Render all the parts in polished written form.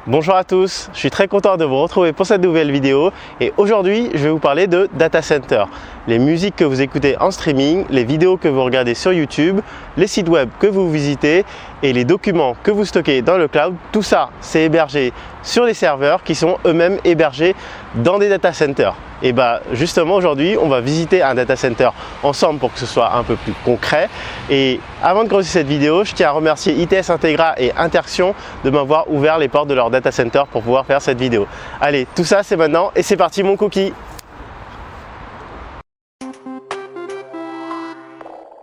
Bonjour à tous, je suis très content de vous retrouver pour cette nouvelle vidéo et aujourd'hui je vais vous parler de data center. Les musiques que vous écoutez en streaming, les vidéos que vous regardez sur YouTube, les sites web que vous visitez et les documents que vous stockez dans le cloud, tout ça c'est hébergé sur des serveurs qui sont eux-mêmes hébergés dans des data centers. Et justement aujourd'hui on va visiter un data center ensemble pour que ce soit un peu plus concret. Et avant de commencer cette vidéo, je tiens à remercier ITS Integra et Interxion de m'avoir ouvert les portes de leur data center pour pouvoir faire cette vidéo. Allez, tout ça c'est maintenant et c'est parti mon cookie.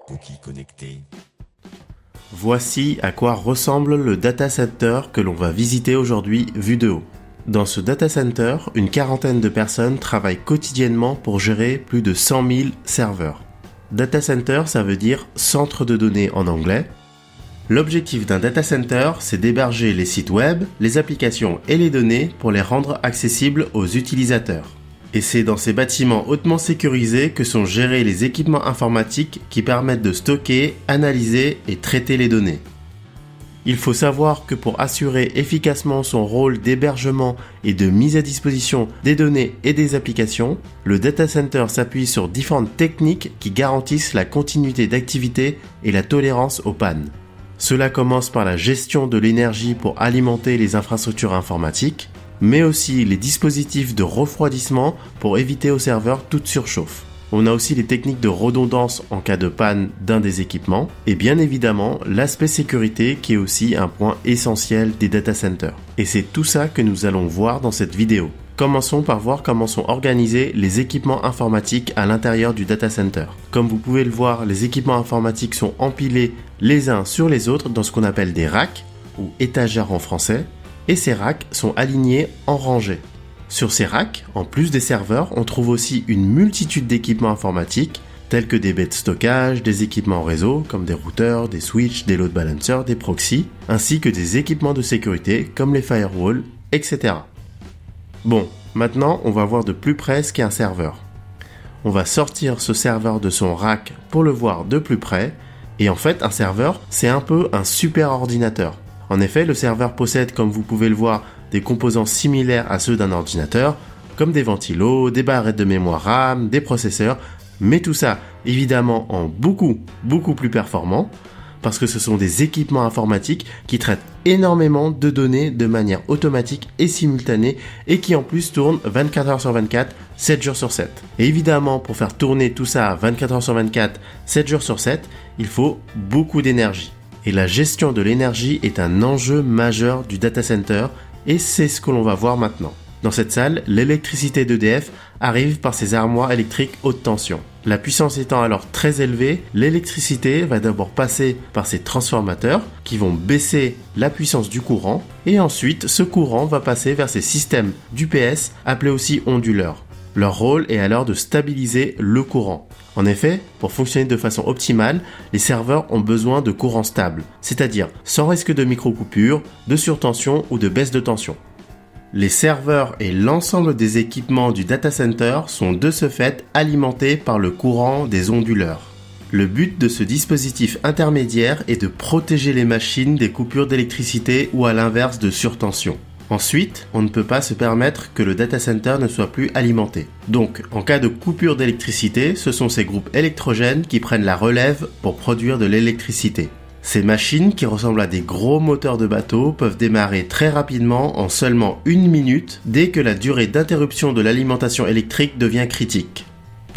Cookie connecté. Voici à quoi ressemble le data center que l'on va visiter aujourd'hui vu de haut. Dans ce data center, une quarantaine de personnes travaillent quotidiennement pour gérer plus de 100 000 serveurs. Data center, ça veut dire centre de données en anglais. L'objectif d'un data center, c'est d'héberger les sites web, les applications et les données pour les rendre accessibles aux utilisateurs. Et c'est dans ces bâtiments hautement sécurisés que sont gérés les équipements informatiques qui permettent de stocker, analyser et traiter les données. Il faut savoir que pour assurer efficacement son rôle d'hébergement et de mise à disposition des données et des applications, le data center s'appuie sur différentes techniques qui garantissent la continuité d'activité et la tolérance aux pannes. Cela commence par la gestion de l'énergie pour alimenter les infrastructures informatiques, mais aussi les dispositifs de refroidissement pour éviter au serveur toute surchauffe. On a aussi les techniques de redondance en cas de panne d'un des équipements et bien évidemment l'aspect sécurité qui est aussi un point essentiel des data centers. Et c'est tout ça que nous allons voir dans cette vidéo. Commençons par voir comment sont organisés les équipements informatiques à l'intérieur du data center. Comme vous pouvez le voir, les équipements informatiques sont empilés les uns sur les autres dans ce qu'on appelle des racks ou étagères en français et ces racks sont alignés en rangées. Sur ces racks, en plus des serveurs, on trouve aussi une multitude d'équipements informatiques tels que des baies de stockage, des équipements réseau comme des routeurs, des switches, des load balancers, des proxys, ainsi que des équipements de sécurité comme les firewalls, etc. Bon, maintenant on va voir de plus près ce qu'est un serveur. On va sortir ce serveur de son rack pour le voir de plus près, et en fait un serveur c'est un peu un super ordinateur. En effet, le serveur possède, comme vous pouvez le voir, des composants similaires à ceux d'un ordinateur, comme des ventilos, des barrettes de mémoire RAM, des processeurs, mais tout ça, évidemment, en beaucoup plus performant, parce que ce sont des équipements informatiques qui traitent énormément de données de manière automatique et simultanée, et qui en plus tournent 24 heures sur 24, 7 jours sur 7. Et évidemment, pour faire tourner tout ça 24 heures sur 24, 7 jours sur 7, il faut beaucoup d'énergie. Et la gestion de l'énergie est un enjeu majeur du data center, et c'est ce que l'on va voir maintenant. Dans cette salle, l'électricité d'EDF arrive par ces armoires électriques haute tension. La puissance étant alors très élevée, l'électricité va d'abord passer par ces transformateurs qui vont baisser la puissance du courant et ensuite ce courant va passer vers ces systèmes d'UPS appelés aussi onduleurs. Leur rôle est alors de stabiliser le courant. En effet, pour fonctionner de façon optimale, les serveurs ont besoin de courant stable, c'est-à-dire sans risque de micro-coupure, de surtension ou de baisse de tension. Les serveurs et l'ensemble des équipements du data center sont de ce fait alimentés par le courant des onduleurs. Le but de ce dispositif intermédiaire est de protéger les machines des coupures d'électricité ou à l'inverse de surtension. Ensuite, on ne peut pas se permettre que le data center ne soit plus alimenté. Donc, en cas de coupure d'électricité, ce sont ces groupes électrogènes qui prennent la relève pour produire de l'électricité. Ces machines, qui ressemblent à des gros moteurs de bateau, peuvent démarrer très rapidement en seulement 1 minute dès que la durée d'interruption de l'alimentation électrique devient critique.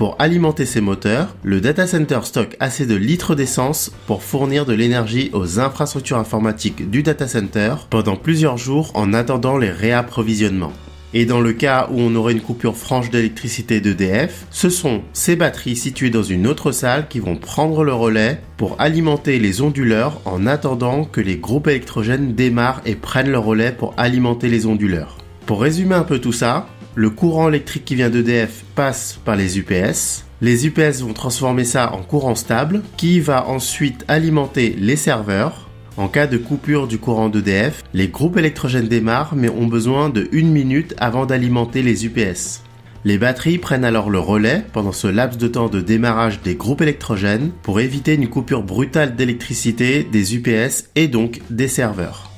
Pour alimenter ces moteurs, le data center stocke assez de litres d'essence pour fournir de l'énergie aux infrastructures informatiques du data center pendant plusieurs jours en attendant les réapprovisionnements. Et dans le cas où on aurait une coupure franche d'électricité d'EDF, ce sont ces batteries situées dans une autre salle qui vont prendre le relais pour alimenter les onduleurs en attendant que les groupes électrogènes démarrent et prennent le relais pour alimenter les onduleurs. Pour résumer un peu tout ça, le courant électrique qui vient d'EDF passe par les UPS. Les UPS vont transformer ça en courant stable qui va ensuite alimenter les serveurs. En cas de coupure du courant d'EDF, les groupes électrogènes démarrent mais ont besoin de 1 minute avant d'alimenter les UPS. Les batteries prennent alors le relais pendant ce laps de temps de démarrage des groupes électrogènes pour éviter une coupure brutale d'électricité des UPS et donc des serveurs.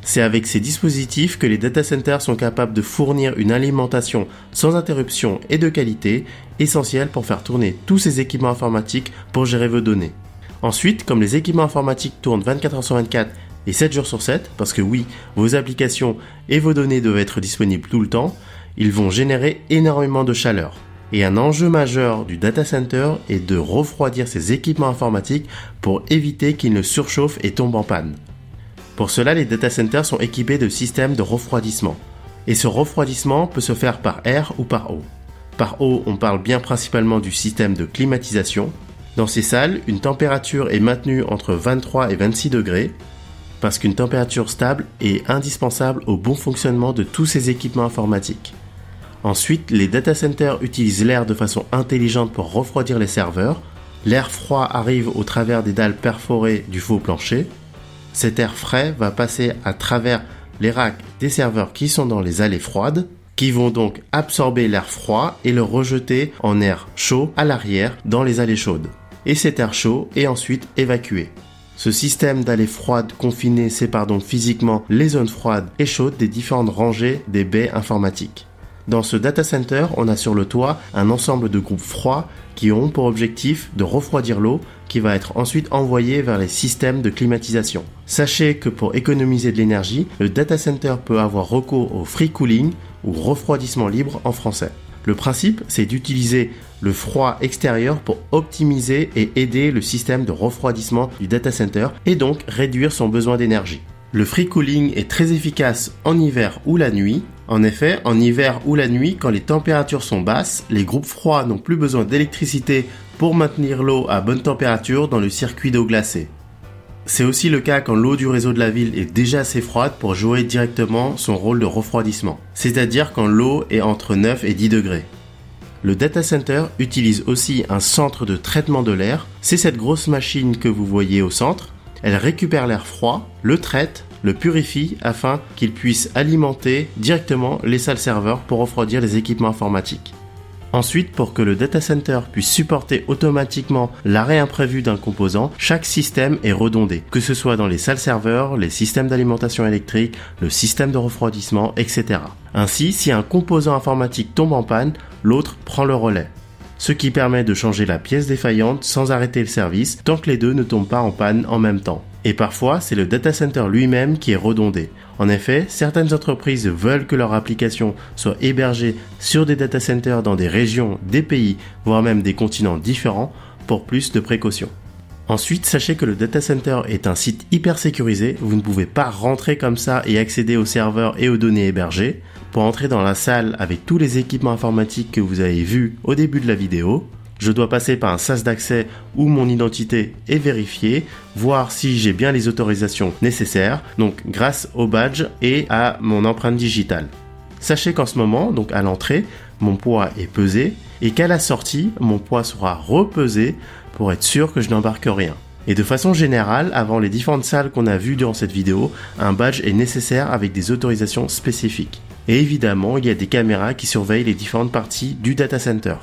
C'est avec ces dispositifs que les data centers sont capables de fournir une alimentation sans interruption et de qualité, essentielle pour faire tourner tous ces équipements informatiques pour gérer vos données. Ensuite, comme les équipements informatiques tournent 24h sur 24 et 7 jours sur 7, parce que oui, vos applications et vos données doivent être disponibles tout le temps, ils vont générer énormément de chaleur. Et un enjeu majeur du data center est de refroidir ces équipements informatiques pour éviter qu'ils ne surchauffent et tombent en panne. Pour cela, les data centers sont équipés de systèmes de refroidissement. Et ce refroidissement peut se faire par air ou par eau. Par eau, on parle bien principalement du système de climatisation. Dans ces salles, une température est maintenue entre 23 et 26 degrés, parce qu'une température stable est indispensable au bon fonctionnement de tous ces équipements informatiques. Ensuite, les data centers utilisent l'air de façon intelligente pour refroidir les serveurs. L'air froid arrive au travers des dalles perforées du faux plancher. Cet air frais va passer à travers les racks des serveurs qui sont dans les allées froides, qui vont donc absorber l'air froid et le rejeter en air chaud à l'arrière dans les allées chaudes. Et cet air chaud est ensuite évacué. Ce système d'allées froides confinées sépare donc physiquement les zones froides et chaudes des différentes rangées des baies informatiques. Dans ce data center, on a sur le toit un ensemble de groupes froids qui ont pour objectif de refroidir l'eau qui va être ensuite envoyée vers les systèmes de climatisation. Sachez que pour économiser de l'énergie, le data center peut avoir recours au free cooling ou refroidissement libre en français. Le principe, c'est d'utiliser le froid extérieur pour optimiser et aider le système de refroidissement du data center et donc réduire son besoin d'énergie. Le free cooling est très efficace en hiver ou la nuit. En effet, en hiver ou la nuit, quand les températures sont basses, les groupes froids n'ont plus besoin d'électricité pour maintenir l'eau à bonne température dans le circuit d'eau glacée. C'est aussi le cas quand l'eau du réseau de la ville est déjà assez froide pour jouer directement son rôle de refroidissement, c'est-à-dire quand l'eau est entre 9 et 10 degrés. Le data center utilise aussi un centre de traitement de l'air. C'est cette grosse machine que vous voyez au centre. Elle récupère l'air froid, le traite, le purifie afin qu'il puisse alimenter directement les salles serveurs pour refroidir les équipements informatiques. Ensuite, pour que le data center puisse supporter automatiquement l'arrêt imprévu d'un composant, chaque système est redondé, que ce soit dans les salles serveurs, les systèmes d'alimentation électrique, le système de refroidissement, etc. Ainsi, si un composant informatique tombe en panne, l'autre prend le relais. Ce qui permet de changer la pièce défaillante sans arrêter le service tant que les deux ne tombent pas en panne en même temps. Et parfois, c'est le data center lui-même qui est redondé. En effet, certaines entreprises veulent que leur application soit hébergée sur des data centers dans des régions, des pays, voire même des continents différents pour plus de précautions. Ensuite, sachez que le data center est un site hyper sécurisé. Vous ne pouvez pas rentrer comme ça et accéder aux serveurs et aux données hébergées. Pour entrer dans la salle avec tous les équipements informatiques que vous avez vus au début de la vidéo, je dois passer par un sas d'accès où mon identité est vérifiée, voir si j'ai bien les autorisations nécessaires, donc grâce au badge et à mon empreinte digitale. Sachez qu'en ce moment, donc à l'entrée, mon poids est pesé et qu'à la sortie, mon poids sera repesé pour être sûr que je n'embarque rien. Et de façon générale, avant les différentes salles qu'on a vues durant cette vidéo, un badge est nécessaire avec des autorisations spécifiques. Et évidemment, il y a des caméras qui surveillent les différentes parties du data center.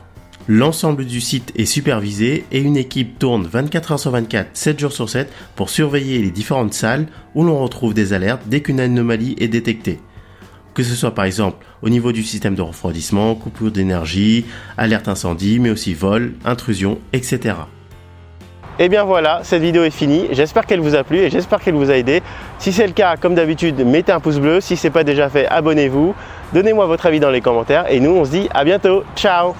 L'ensemble du site est supervisé et une équipe tourne 24h sur 24, 7 jours sur 7 pour surveiller les différentes salles où l'on retrouve des alertes dès qu'une anomalie est détectée. Que ce soit par exemple au niveau du système de refroidissement, coupure d'énergie, alerte incendie, mais aussi vol, intrusion, etc. Et bien voilà, cette vidéo est finie. J'espère qu'elle vous a plu et j'espère qu'elle vous a aidé. Si c'est le cas, comme d'habitude, mettez un pouce bleu. Si ce n'est pas déjà fait, abonnez-vous. Donnez-moi votre avis dans les commentaires et nous, on se dit à bientôt. Ciao!